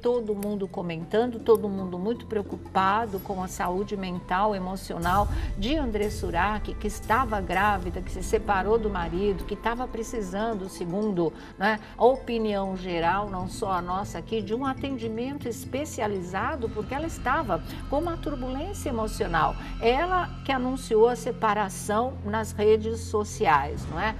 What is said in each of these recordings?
Todo mundo comentando, todo mundo muito preocupado com a saúde mental, emocional de Andressa Urach, que estava grávida, que se separou do marido, que estava precisando, segundo, né, a opinião geral, não só a nossa aqui, de um atendimento especializado, porque ela estava com uma turbulência emocional. Ela que anunciou a separação nas redes sociais, não é?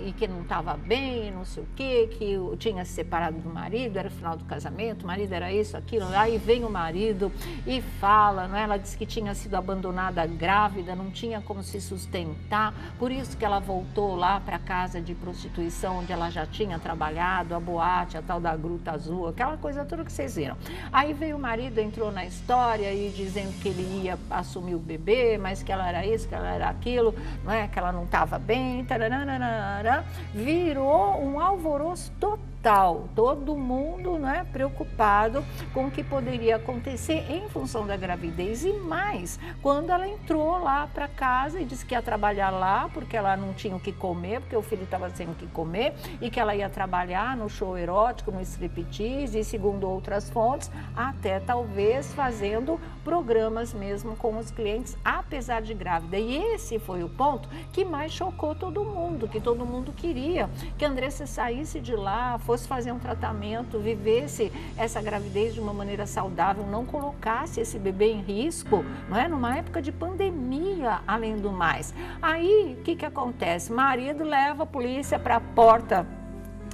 E que não estava bem, não sei o quê, que tinha se separado do marido, era o final do casamento, o marido era isso, aquilo, aí vem o marido e fala, não é? Ela disse que tinha sido abandonada grávida, não tinha como se sustentar, por isso que ela voltou lá para a casa de prostituição, onde ela já tinha trabalhado, a boate, a tal da Gruta Azul, aquela coisa toda que vocês viram. Aí veio o marido, entrou na história e dizendo que ele ia assumir o bebê, mas que ela era isso, que ela era aquilo, não é? Que ela não estava bem, taranana, virou um alvoroço total. Todo mundo, né, preocupado com o que poderia acontecer em função da gravidez e mais, quando ela entrou lá para casa e disse que ia trabalhar lá porque ela não tinha o que comer, porque o filho estava sem o que comer e que ela ia trabalhar no show erótico, no striptease e segundo outras fontes, até talvez fazendo programas mesmo com os clientes, apesar de grávida. E esse foi o ponto que mais chocou todo mundo, que todo mundo queria que a Andressa saísse de lá, fosse fazer um tratamento, vivesse essa gravidez de uma maneira saudável, não colocasse esse bebê em risco, não é? Numa época de pandemia, além do mais. Aí, o que acontece? Marido leva a polícia para a porta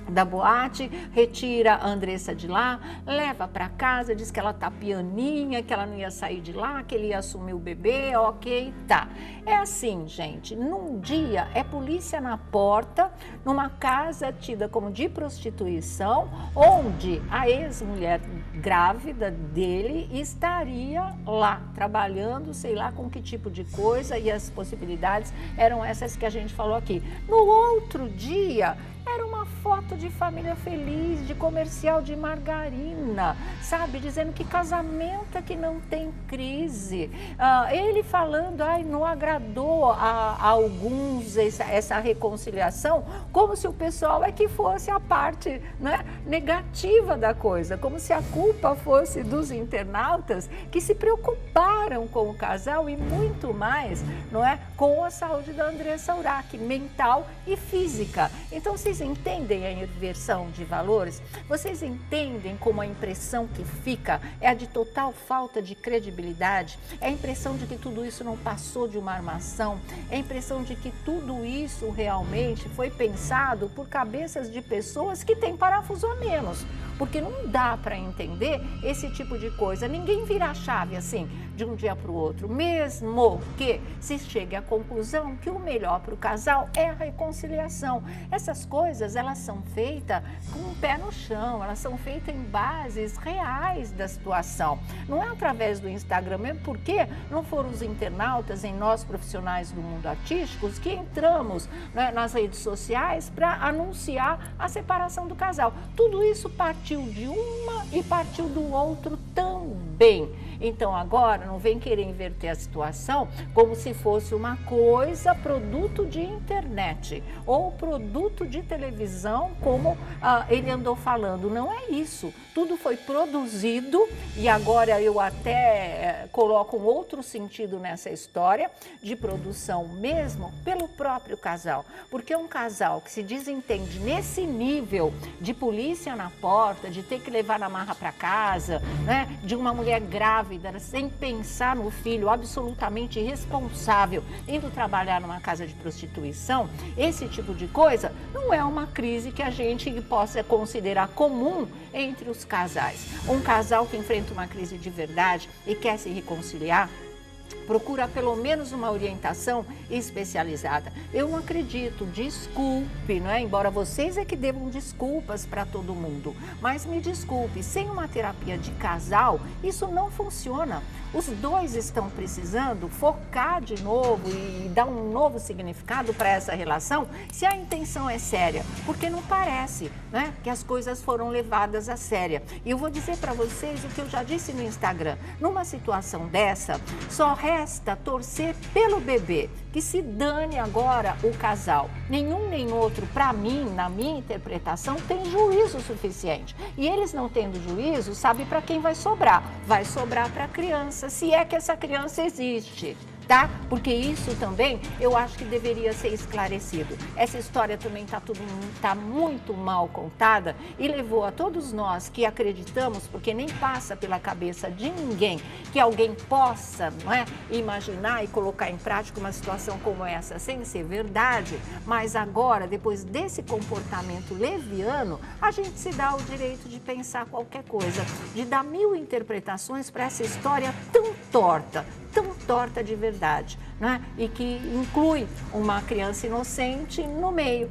da boate, retira a Andressa de lá, leva para casa, diz que ela tá pianinha, que ela não ia sair de lá, que ele ia assumir o bebê, ok, tá. É assim, gente, num dia é polícia na porta, numa casa tida como de prostituição, onde a ex-mulher grávida dele estaria lá, trabalhando, sei lá com que tipo de coisa, e as possibilidades eram essas que a gente falou aqui. No outro dia, era uma foto de família feliz, de comercial de margarina, sabe? Dizendo que casamento é que não tem crise. Ele falando, não agradou a alguns essa reconciliação, como se o pessoal é que fosse a parte, né, negativa da coisa, como se a culpa fosse dos internautas que se preocuparam com o casal e muito mais, não é, com a saúde da Andressa Urach, mental e física. Então, vocês entendem a inversão de valores? Vocês entendem como a impressão que fica é a de total falta de credibilidade? É a impressão de que tudo isso não passou de uma armação? É a impressão de que tudo isso realmente foi pensado por cabeças de pessoas que têm parafuso a menos? Porque não dá para entender esse tipo de coisa. Ninguém vira a chave assim, de um dia para o outro, mesmo que se chegue à conclusão que o melhor para o casal é a reconciliação. Essas coisas, elas são feitas com o pé no chão, elas são feitas em bases reais da situação. Não é através do Instagram, mesmo porque não foram os internautas, em nós profissionais do mundo artístico, que entramos, né, nas redes sociais para anunciar a separação do casal. Tudo isso partiu de uma e partiu do outro também. Então agora não vem querer inverter a situação como se fosse uma coisa produto de internet ou produto de televisão, como ele andou falando. Não é isso. Tudo foi produzido e agora eu até coloco um outro sentido nessa história de produção mesmo pelo próprio casal. Porque um casal que se desentende nesse nível de polícia na porta, de ter que levar na marra para casa, né, de uma mulher grávida, sem pensar no filho, absolutamente irresponsável, indo trabalhar numa casa de prostituição, esse tipo de coisa não é uma crise que a gente possa considerar comum entre os casais. Um casal que enfrenta uma crise de verdade e quer se reconciliar, procura pelo menos uma orientação especializada. Eu não acredito, desculpe, não é? Embora vocês é que devam desculpas para todo mundo, mas me desculpe, sem uma terapia de casal, isso não funciona. Os dois estão precisando focar de novo e dar um novo significado para essa relação, se a intenção é séria, porque não parece, né, que as coisas foram levadas a séria. E eu vou dizer para vocês o que eu já disse no Instagram, numa situação dessa, só resta resta torcer pelo bebê, que se dane agora o casal. Nenhum nem outro, para mim, na minha interpretação, tem juízo suficiente. E eles não tendo juízo, sabe para quem vai sobrar? Vai sobrar para a criança, se é que essa criança existe. Tá? Porque isso também eu acho que deveria ser esclarecido. Essa história também tá muito mal contada e levou a todos nós que acreditamos, porque nem passa pela cabeça de ninguém que alguém possa, não é, imaginar e colocar em prática uma situação como essa sem ser verdade, mas agora, depois desse comportamento leviano, a gente se dá o direito de pensar qualquer coisa, de dar mil interpretações para essa história tão torta de verdade, né? E que inclui uma criança inocente no meio.